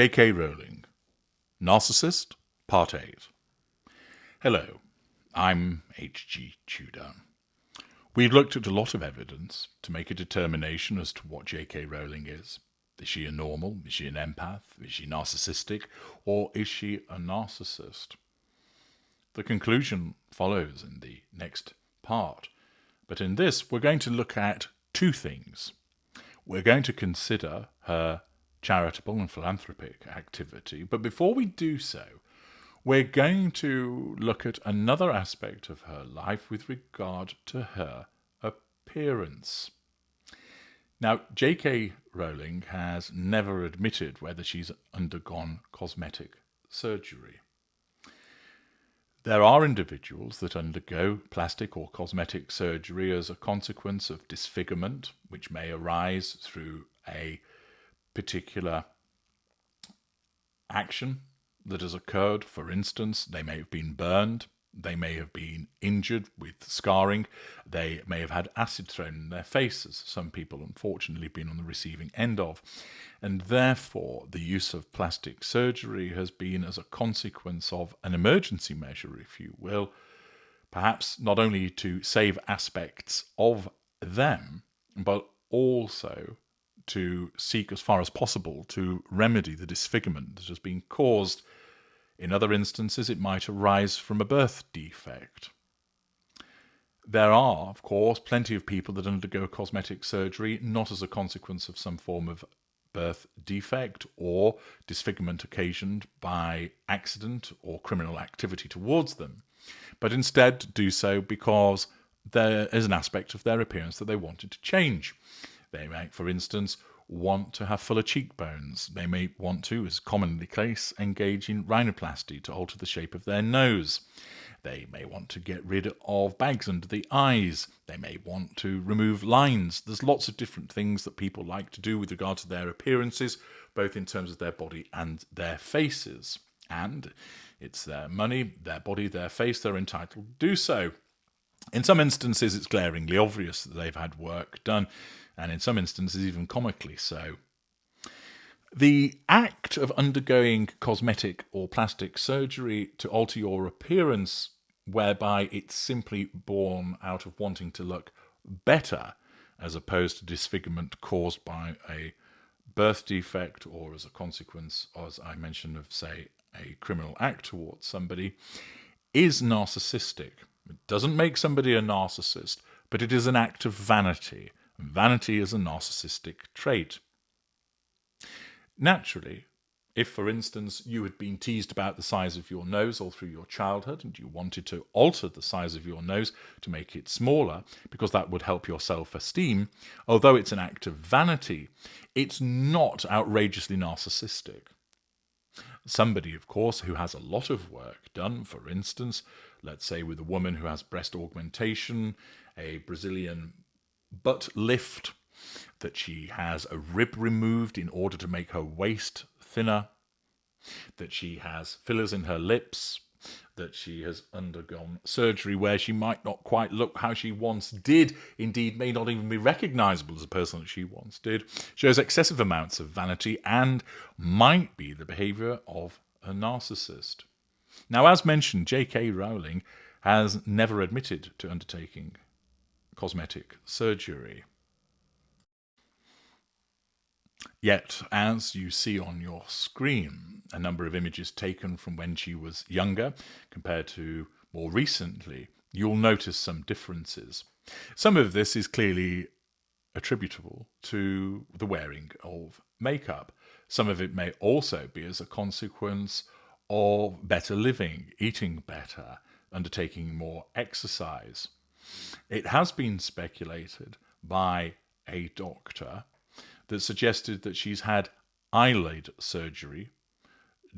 J.K. Rowling, Narcissist, Part 8. Hello, I'm H.G. Tudor. We've looked at a lot of evidence to make a determination as to what J.K. Rowling is. Is she a normal? Is she an empath? Is she narcissistic? Or is she a narcissist? The conclusion follows in the next part. But in this, we're going to look at two things. We're going to consider her charitable and philanthropic activity. But before we do so, we're going to look at another aspect of her life with regard to her appearance. Now, J.K. Rowling has never admitted whether she's undergone cosmetic surgery. There are individuals that undergo plastic or cosmetic surgery as a consequence of disfigurement, which may arise through a particular action that has occurred. For instance, they may have been burned, they may have been injured with scarring, they may have had acid thrown in their faces. Some people, unfortunately, have been on the receiving end of. And therefore, the use of plastic surgery has been as a consequence of an emergency measure, if you will, perhaps not only to save aspects of them, but also to seek as far as possible to remedy the disfigurement that has been caused. In other instances, it might arise from a birth defect. There are, of course, plenty of people that undergo cosmetic surgery not as a consequence of some form of birth defect or disfigurement occasioned by accident or criminal activity towards them, but instead do so because there is an aspect of their appearance that they wanted to change. They may, for instance, want to have fuller cheekbones. They may want to, as commonly the case, engage in rhinoplasty to alter the shape of their nose. They may want to get rid of bags under the eyes. They may want to remove lines. There's lots of different things that people like to do with regard to their appearances, both in terms of their body and their faces. And it's their money, their body, their face. They're entitled to do so. In some instances, it's glaringly obvious that they've had work done, and in some instances, even comically so. The act of undergoing cosmetic or plastic surgery to alter your appearance, whereby it's simply born out of wanting to look better, as opposed to disfigurement caused by a birth defect or as a consequence, as I mentioned, of, say, a criminal act towards somebody, is narcissistic. It doesn't make somebody a narcissist, but it is an act of vanity. Vanity is a narcissistic trait. Naturally, if, for instance, you had been teased about the size of your nose all through your childhood and you wanted to alter the size of your nose to make it smaller because that would help your self-esteem, although it's an act of vanity, it's not outrageously narcissistic. Somebody, of course, who has a lot of work done, for instance, let's say with a woman who has breast augmentation, a Brazilian butt lift, that she has a rib removed in order to make her waist thinner, that she has fillers in her lips, that she has undergone surgery where she might not quite look how she once did, indeed may not even be recognizable as a person that she once did, shows excessive amounts of vanity and might be the behavior of a narcissist. Now, as mentioned, J.K. Rowling has never admitted to undertaking cosmetic surgery. Yet, as you see on your screen, a number of images taken from when she was younger compared to more recently, you'll notice some differences. Some of this is clearly attributable to the wearing of makeup. Some of it may also be as a consequence of better living, eating better, undertaking more exercise. It has been speculated by a doctor that suggested that she's had eyelid surgery,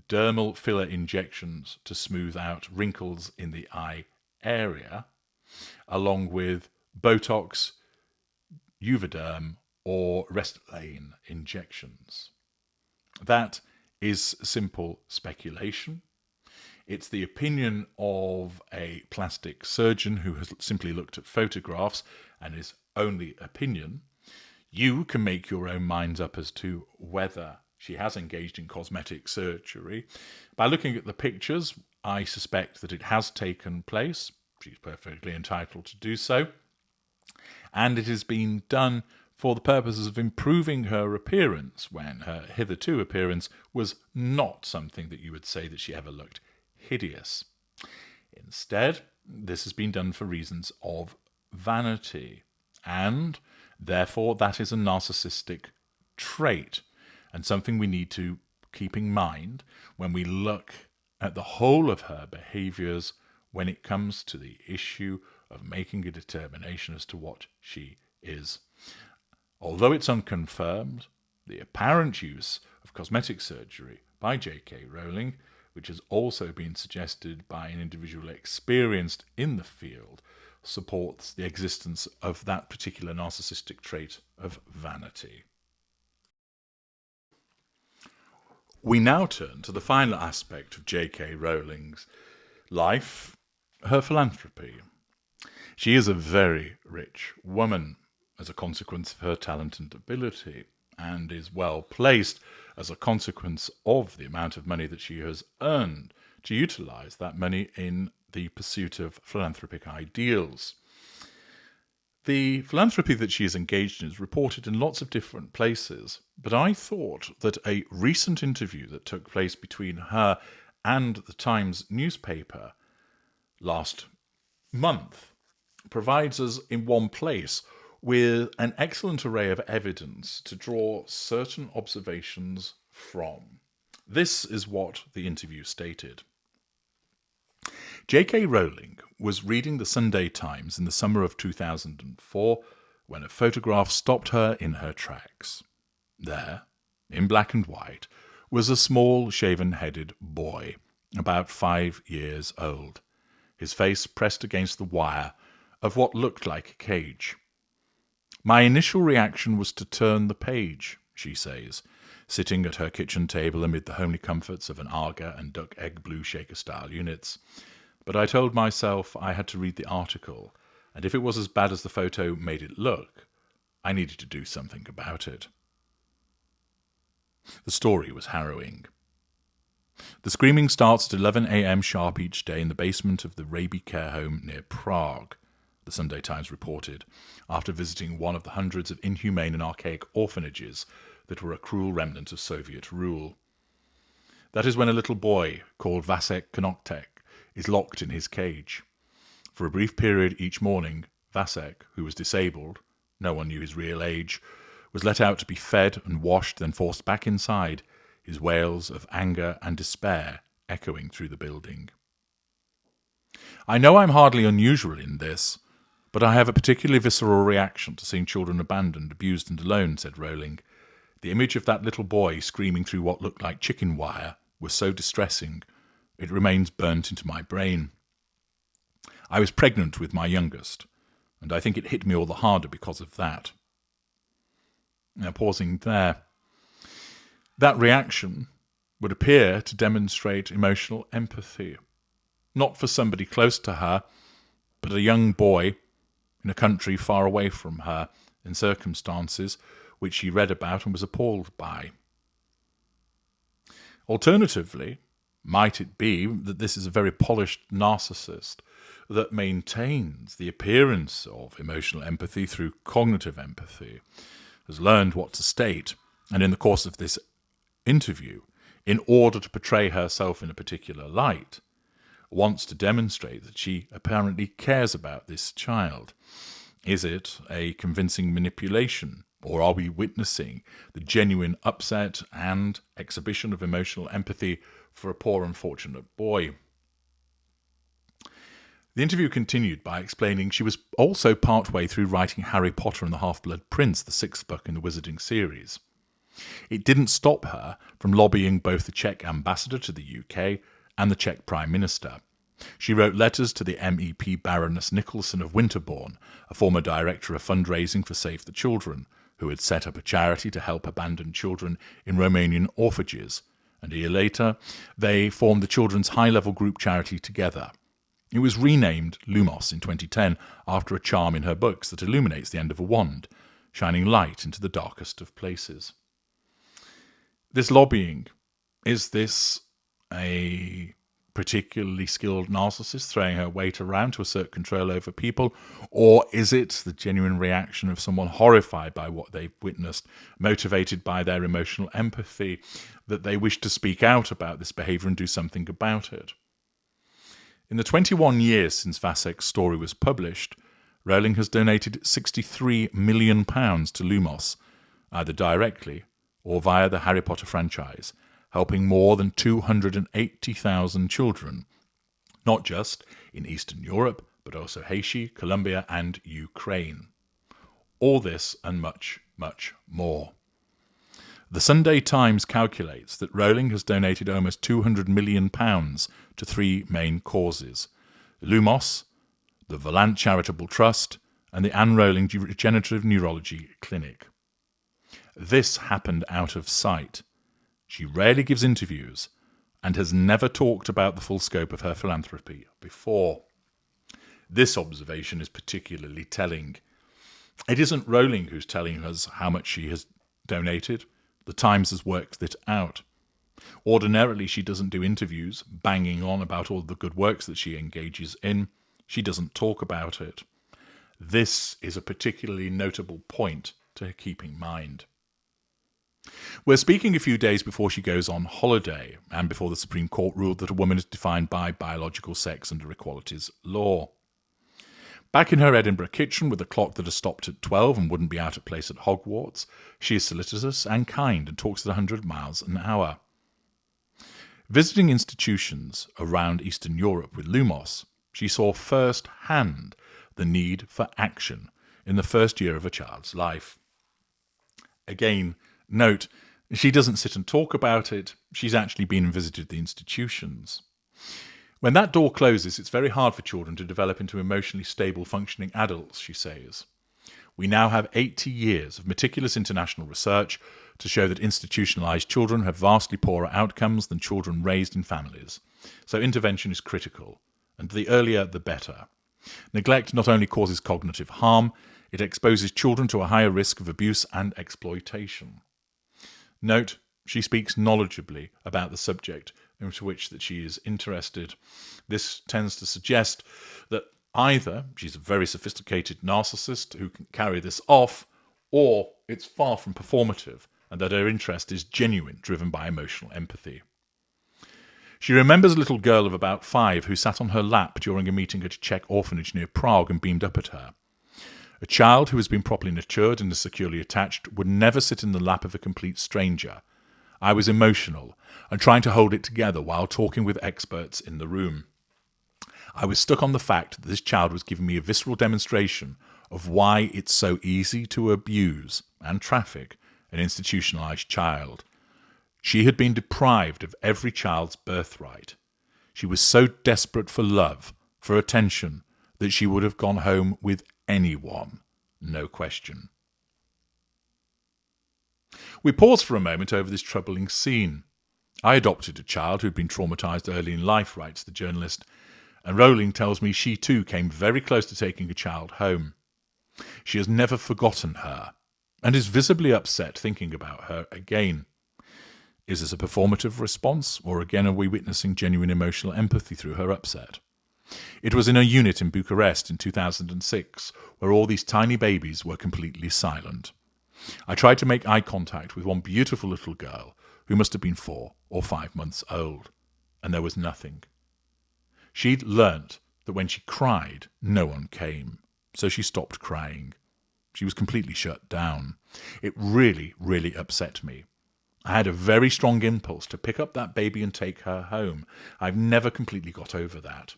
dermal filler injections to smooth out wrinkles in the eye area, along with Botox, Juvederm, or Restylane injections. That is simple speculation. It's the opinion of a plastic surgeon who has simply looked at photographs and is only opinion. You can make your own minds up as to whether She has engaged in cosmetic surgery. By looking at the pictures, I suspect that it has taken place. She's perfectly entitled to do so. And it has been done for the purposes of improving her appearance, when her hitherto appearance was not something that you would say that she ever looked hideous. Instead, this has been done for reasons of vanity, and therefore that is a narcissistic trait, and something we need to keep in mind when we look at the whole of her behaviours when it comes to the issue of making a determination as to what she is. Although it's unconfirmed, the apparent use of cosmetic surgery by J.K. Rowling, which has also been suggested by an individual experienced in the field, supports the existence of that particular narcissistic trait of vanity. We now turn to the final aspect of J.K. Rowling's life, her philanthropy. She is a very rich woman as a consequence of her talent and ability, and is well placed as a consequence of the amount of money that she has earned to utilise that money in the pursuit of philanthropic ideals. The philanthropy that she is engaged in is reported in lots of different places, but I thought that a recent interview that took place between her and the Times newspaper last month provides us in one place with an excellent array of evidence to draw certain observations from. This is what the interview stated. J.K. Rowling was reading the Sunday Times in the summer of 2004 when a photograph stopped her in her tracks. There, in black and white, was a small shaven-headed boy, about 5 years old, his face pressed against the wire of what looked like a cage. My initial reaction was to turn the page, she says, sitting at her kitchen table amid the homely comforts of an Aga and duck egg blue shaker-style units. But I told myself I had to read the article, and if it was as bad as the photo made it look, I needed to do something about it. The story was harrowing. The screaming starts at 11 a.m. sharp each day in the basement of the Raby care home near Prague, the Sunday Times reported, after visiting one of the hundreds of inhumane and archaic orphanages that were a cruel remnant of Soviet rule. That is when a little boy called Vasek Konoptek is locked in his cage. For a brief period each morning, Vasek, who was disabled, no one knew his real age, was let out to be fed and washed, then forced back inside, his wails of anger and despair echoing through the building. I know I'm hardly unusual in this, but I have a particularly visceral reaction to seeing children abandoned, abused and alone, said Rowling. The image of that little boy screaming through what looked like chicken wire was so distressing, it remains burnt into my brain. I was pregnant with my youngest, and I think it hit me all the harder because of that. Now, pausing there, that reaction would appear to demonstrate emotional empathy, not for somebody close to her, but a young boy in a country far away from her, in circumstances which she read about and was appalled by. Alternatively, might it be that this is a very polished narcissist that maintains the appearance of emotional empathy through cognitive empathy, has learned what to state, and in the course of this interview, in order to portray herself in a particular light, wants to demonstrate that she apparently cares about this child. Is it a convincing manipulation, or are we witnessing the genuine upset and exhibition of emotional empathy for a poor unfortunate boy? The interview continued by explaining she was also partway through writing Harry Potter and the Half-Blood Prince, the 6th book in the Wizarding series. It didn't stop her from lobbying both the Czech ambassador to the UK and the Czech Prime Minister. She wrote letters to the MEP Baroness Nicholson of Winterbourne, a former director of fundraising for Save the Children, who had set up a charity to help abandoned children in Romanian orphanages, and a year later they formed the children's high-level group charity Together. It was renamed Lumos in 2010 after a charm in her books that illuminates the end of a wand, shining light into the darkest of places. This lobbying, is this a particularly skilled narcissist throwing her weight around to assert control over people, or is it the genuine reaction of someone horrified by what they've witnessed, motivated by their emotional empathy, that they wish to speak out about this behaviour and do something about it? In the 21 years since Vasek's story was published, Rowling has donated £63 million to Lumos, either directly or via the Harry Potter franchise, helping more than 280,000 children, not just in Eastern Europe, but also Haiti, Colombia, and Ukraine. All this and much, much more. The Sunday Times calculates that Rowling has donated almost £200 million to three main causes: Lumos, the Volant Charitable Trust, and the Anne Rowling Regenerative Neurology Clinic. This happened out of sight. She rarely gives interviews and has never talked about the full scope of her philanthropy before. This observation is particularly telling. It isn't Rowling who's telling us how much she has donated. The Times has worked it out. Ordinarily, she doesn't do interviews banging on about all the good works that she engages in. She doesn't talk about it. This is a particularly notable point to keep in mind. We're speaking a few days before she goes on holiday and before the Supreme Court ruled that a woman is defined by biological sex under equalities law. Back in her Edinburgh kitchen with a clock that has stopped at 12 and wouldn't be out of place at Hogwarts, she is solicitous and kind and talks at 100 miles an hour. Visiting institutions around Eastern Europe with Lumos, she saw firsthand the need for action in the first year of a child's life. Again, note, she doesn't sit and talk about it. She's actually been and visited the institutions. When that door closes, it's very hard for children to develop into emotionally stable, functioning adults, she says. We now have 80 years of meticulous international research to show that institutionalized children have vastly poorer outcomes than children raised in families. So intervention is critical, and the earlier the better. Neglect not only causes cognitive harm, it exposes children to a higher risk of abuse and exploitation. Note, she speaks knowledgeably about the subject into which that she is interested. This tends to suggest that either she's a very sophisticated narcissist who can carry this off, or it's far from performative and that her interest is genuine, driven by emotional empathy. She remembers a little girl of about 5 who sat on her lap during a meeting at a Czech orphanage near Prague and beamed up at her. A child who has been properly nurtured and is securely attached would never sit in the lap of a complete stranger. I was emotional and trying to hold it together while talking with experts in the room. I was stuck on the fact that this child was giving me a visceral demonstration of why it's so easy to abuse and traffic an institutionalized child. She had been deprived of every child's birthright. She was so desperate for love, for attention, that she would have gone home with anyone, no question. We pause for a moment over this troubling scene. I adopted a child who'd been traumatized early in life, writes the journalist, and Rowling tells me she too came very close to taking a child home. She has never forgotten her, and is visibly upset thinking about her again. Is this a performative response, or again are we witnessing genuine emotional empathy through her upset? It was in a unit in Bucharest in 2006 where all these tiny babies were completely silent. I tried to make eye contact with one beautiful little girl who must have been 4 or 5 months old, and there was nothing. She'd learnt that when she cried, no one came, so she stopped crying. She was completely shut down. It really, really upset me. I had a very strong impulse to pick up that baby and take her home. I've never completely got over that.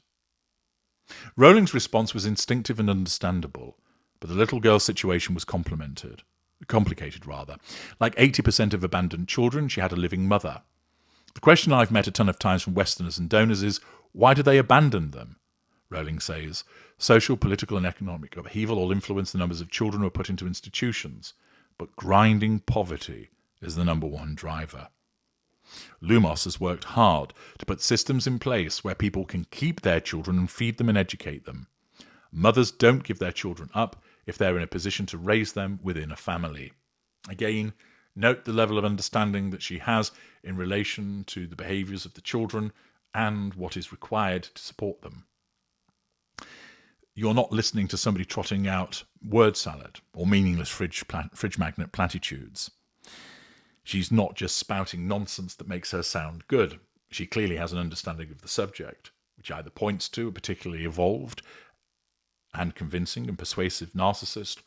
Rowling's response was instinctive and understandable, but the little girl's situation was complicated. Like 80% of abandoned children, she had a living mother. The question I've met a ton of times from Westerners and donors is, why do they abandon them? Rowling says, social, political and economic upheaval all influence the numbers of children who are put into institutions, but grinding poverty is the number one driver. Lumos has worked hard to put systems in place where people can keep their children and feed them and educate them. Mothers don't give their children up if they're in a position to raise them within a family. Again, Note the level of understanding that she has in relation to the behaviours of the children and what is required to support them. You're not listening to somebody trotting out word salad or meaningless fridge magnet platitudes. She's not just spouting nonsense that makes her sound good. She clearly has an understanding of the subject, which either points to a particularly evolved and convincing and persuasive narcissist,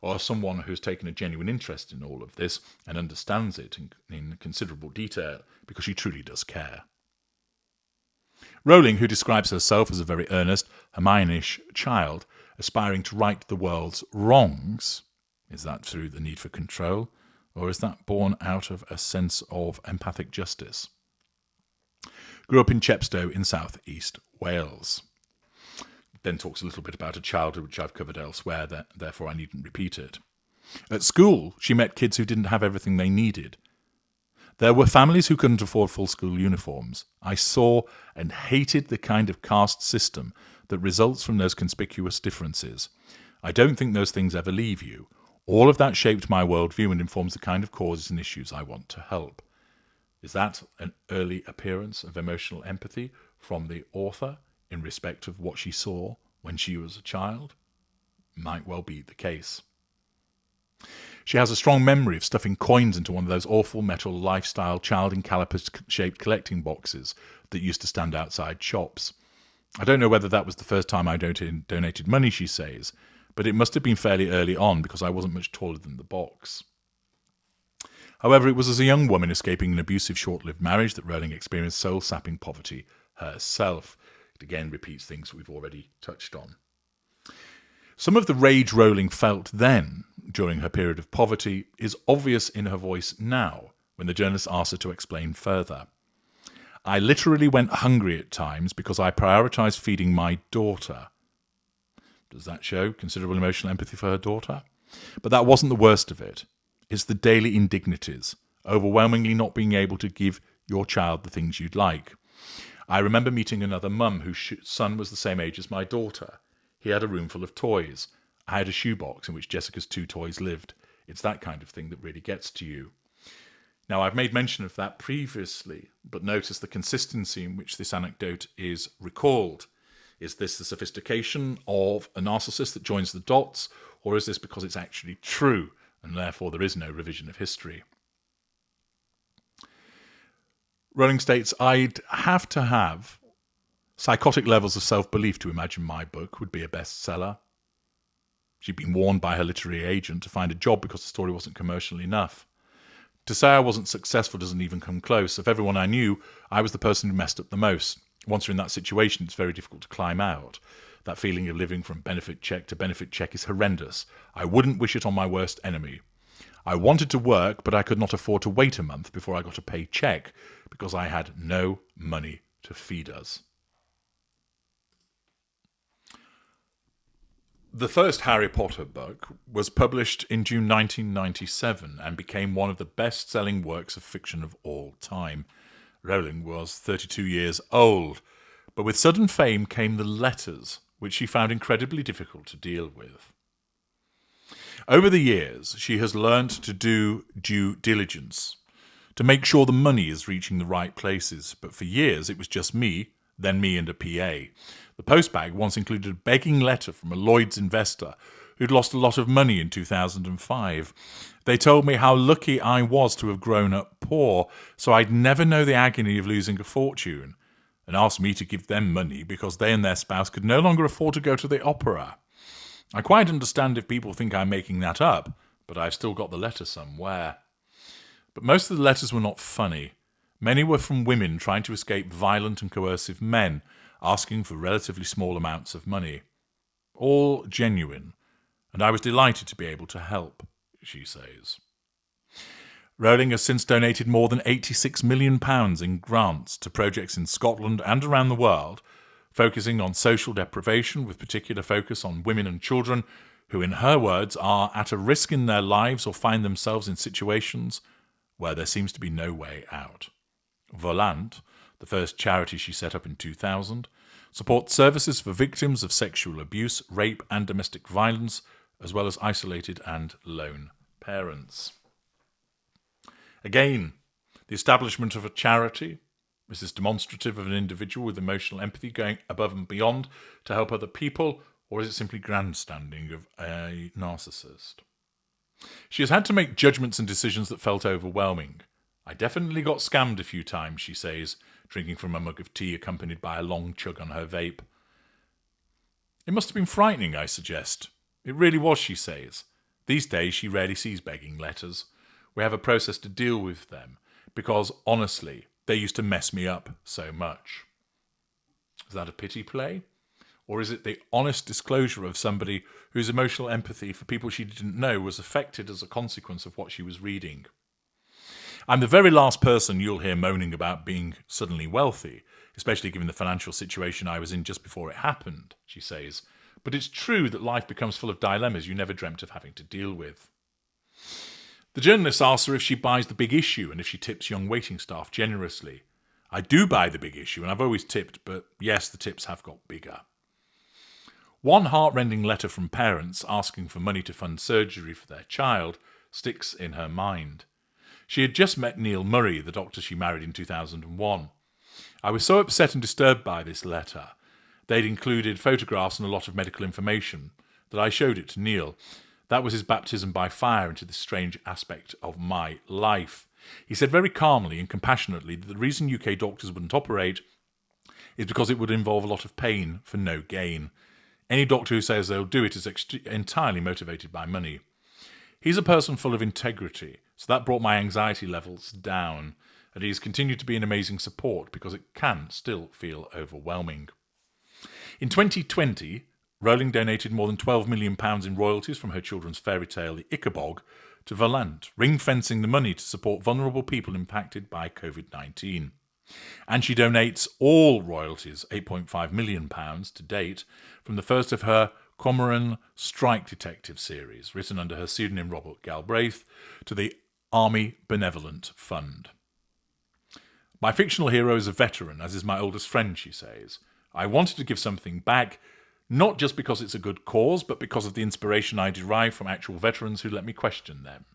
or someone who's taken a genuine interest in all of this and understands it in considerable detail because she truly does care. Rowling, who describes herself as a very earnest, Hermione-ish child, aspiring to right the world's wrongs, is that through the need for control, or is that born out of a sense of empathic justice? Grew up in Chepstow in south-east Wales. Then talks a little bit about her childhood, which I've covered elsewhere, therefore I needn't repeat it. At school, she met kids who didn't have everything they needed. There were families who couldn't afford full school uniforms. I saw and hated the kind of caste system that results from those conspicuous differences. I don't think those things ever leave you. All of that shaped my worldview and informs the kind of causes and issues I want to help. Is that an early appearance of emotional empathy from the author in respect of what she saw when she was a child? Might well be the case. She has a strong memory of stuffing coins into one of those awful metal lifestyle child in caliper-shaped collecting boxes that used to stand outside shops. I don't know whether that was the first time I donated money, she says, but it must have been fairly early on because I wasn't much taller than the box. However, it was as a young woman escaping an abusive short-lived marriage that Rowling experienced soul-sapping poverty herself. It again repeats things we've already touched on. Some of the rage Rowling felt then, during her period of poverty, is obvious in her voice now, when the journalist asks her to explain further. I literally went hungry at times because I prioritised feeding my daughter. Does that show considerable emotional empathy for her daughter? But that wasn't the worst of it. It's the daily indignities, overwhelmingly not being able to give your child the things you'd like. I remember meeting another mum whose son was the same age as my daughter. He had a room full of toys. I had a shoebox in which Jessica's 2 toys lived. It's that kind of thing that really gets to you. Now, I've made mention of that previously, but notice the consistency in which this anecdote is recalled. Is this the sophistication of a narcissist that joins the dots, or is this because it's actually true, and therefore there is no revision of history? Rowling states, I'd have to have psychotic levels of self-belief to imagine my book would be a bestseller. She'd been warned by her literary agent to find a job because the story wasn't commercial enough. To say I wasn't successful doesn't even come close. Of everyone I knew, I was the person who messed up the most. Once you're in that situation, it's very difficult to climb out. That feeling of living from benefit check to benefit check is horrendous. I wouldn't wish it on my worst enemy. I wanted to work, but I could not afford to wait a month before I got a paycheck because I had no money to feed us. The first Harry Potter book was published in June 1997 and became one of the best-selling works of fiction of all time. Rowling was 32 years old, but with sudden fame came the letters, which she found incredibly difficult to deal with. Over the years, she has learnt to do due diligence, to make sure the money is reaching the right places, but for years it was just me, then me and a PA. The postbag once included a begging letter from a Lloyd's investor who'd lost a lot of money in 2005. They told me how lucky I was to have grown up poor, so I'd never know the agony of losing a fortune, and asked me to give them money because they and their spouse could no longer afford to go to the opera. I quite understand if people think I'm making that up, but I've still got the letter somewhere. But most of the letters were not funny. Many were from women trying to escape violent and coercive men, asking for relatively small amounts of money. All genuine, and I was delighted to be able to help, she says. Rowling has since donated more than £86 million in grants to projects in Scotland and around the world, focusing on social deprivation with particular focus on women and children who, in her words, are at a risk in their lives or find themselves in situations where there seems to be no way out. Volant, the first charity she set up in 2000, supports services for victims of sexual abuse, rape and domestic violence, as well as isolated and lone parents. Again, the establishment of a charity. Is this demonstrative of an individual with emotional empathy going above and beyond to help other people, or is it simply grandstanding of a narcissist? She has had to make judgments and decisions that felt overwhelming. I definitely got scammed a few times, she says, drinking from a mug of tea accompanied by a long chug on her vape. It must have been frightening, I suggest. It really was, she says. These days she rarely sees begging letters. We have a process to deal with them, because, honestly, they used to mess me up so much. Is that a pity play? Or is it the honest disclosure of somebody whose emotional empathy for people she didn't know was affected as a consequence of what she was reading? I'm the very last person you'll hear moaning about being suddenly wealthy, especially given the financial situation I was in just before it happened, she says. But it's true that life becomes full of dilemmas you never dreamt of having to deal with. The journalist asks her if she buys the big issue and if she tips young waiting staff generously. I do buy the big issue, and I've always tipped, but yes, the tips have got bigger. One heartrending letter from parents asking for money to fund surgery for their child sticks in her mind. She had just met Neil Murray, the doctor she married in 2001. I was so upset and disturbed by this letter. They'd included photographs and a lot of medical information that I showed it to Neil. That was his baptism by fire into this strange aspect of my life. He said very calmly and compassionately that the reason UK doctors wouldn't operate is because it would involve a lot of pain for no gain. Any doctor who says they'll do it is entirely motivated by money. He's a person full of integrity, so that brought my anxiety levels down, and he's continued to be an amazing support because it can still feel overwhelming. In 2020, Rowling donated more than £12 million in royalties from her children's fairy tale The Ichabod to Philanthropy, ring-fencing the money to support vulnerable people impacted by COVID-19. And she donates all royalties, £8.5 million to date, from the first of her Cormoran Strike Detective series, written under her pseudonym Robert Galbraith, to the Army Benevolent Fund. My fictional hero is a veteran, as is my oldest friend, she says. I wanted to give something back, not just because it's a good cause, but because of the inspiration I derive from actual veterans who let me question them.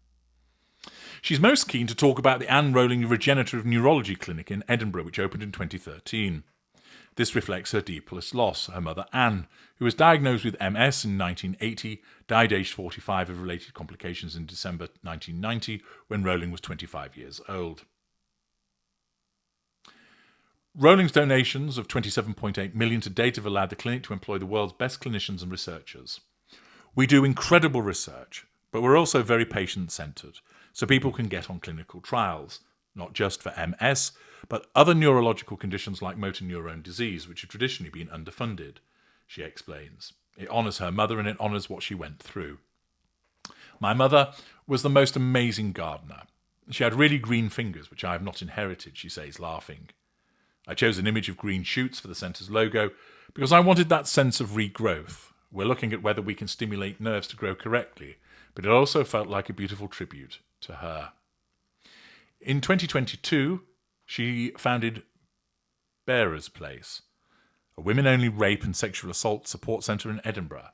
She's most keen to talk about the Anne Rowling Regenerative Neurology Clinic in Edinburgh, which opened in 2013. This reflects her deepest loss, her mother Anne, who was diagnosed with MS in 1980, died aged 45 of related complications in December 1990, when Rowling was 25 years old. Rowling's donations of £27.8 million to date have allowed the clinic to employ the world's best clinicians and researchers. We do incredible research, but we're also very patient-centred, so people can get on clinical trials, not just for MS, but other neurological conditions like motor neurone disease, which have traditionally been underfunded, she explains. It honours her mother and it honours what she went through. My mother was the most amazing gardener. She had really green fingers, which I have not inherited, she says, laughing. I chose an image of green shoots for the centre's logo because I wanted that sense of regrowth. We're looking at whether we can stimulate nerves to grow correctly, but it also felt like a beautiful tribute to her. In 2022, she founded Bearer's Place, a women-only rape and sexual assault support centre in Edinburgh.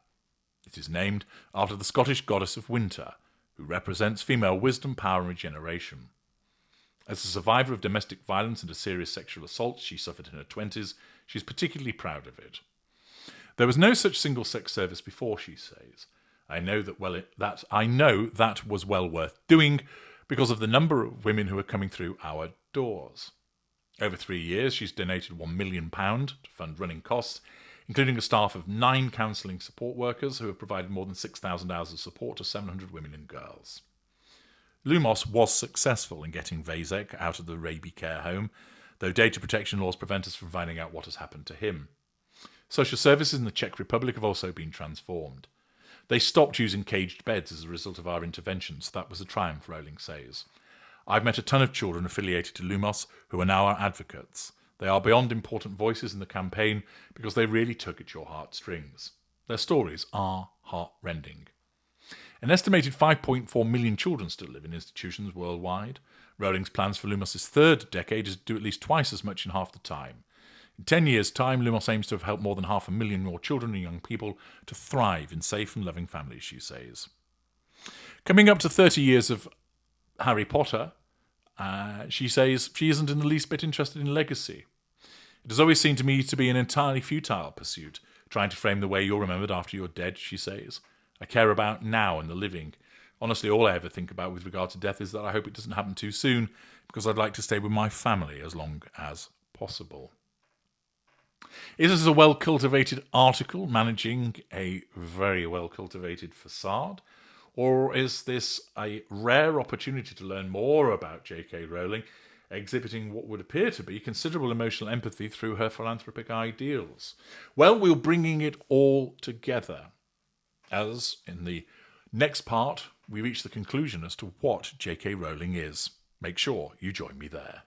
It is named after the Scottish goddess of winter, who represents female wisdom, power and regeneration. As a survivor of domestic violence and a serious sexual assault she suffered in her 20s, she's particularly proud of it. There was no such single-sex service before, she says. I know that was well worth doing because of the number of women who are coming through our doors. Over 3 years, she's donated £1 million to fund running costs, including a staff of 9 counselling support workers who have provided more than 6,000 hours of support to 700 women and girls. Lumos was successful in getting Vasek out of the Raby care home, though data protection laws prevent us from finding out what has happened to him. Social services in the Czech Republic have also been transformed. They stopped using caged beds as a result of our interventions. That was a triumph, Rowling says. I've met a ton of children affiliated to Lumos who are now our advocates. They are beyond important voices in the campaign because they really tug at your heartstrings. Their stories are heart-rending. An estimated 5.4 million children still live in institutions worldwide. Rowling's plans for Lumos' third decade is to do at least twice as much in half the time. In 10 years' time, Lumos aims to have helped more than 500,000 more children and young people to thrive in safe and loving families, she says. Coming up to 30 years of Harry Potter, She says she isn't in the least bit interested in legacy. It has always seemed to me to be an entirely futile pursuit, trying to frame the way you're remembered after you're dead, she says. I care about now and the living. Honestly, all I ever think about with regard to death is that I hope it doesn't happen too soon, because I'd like to stay with my family as long as possible. Is this a well-cultivated article managing a very well-cultivated facade? Or is this a rare opportunity to learn more about J.K. Rowling, exhibiting what would appear to be considerable emotional empathy through her philanthropic ideals? Well, we're bringing it all together, as in the next part we reach the conclusion as to what J.K. Rowling is. Make sure you join me there.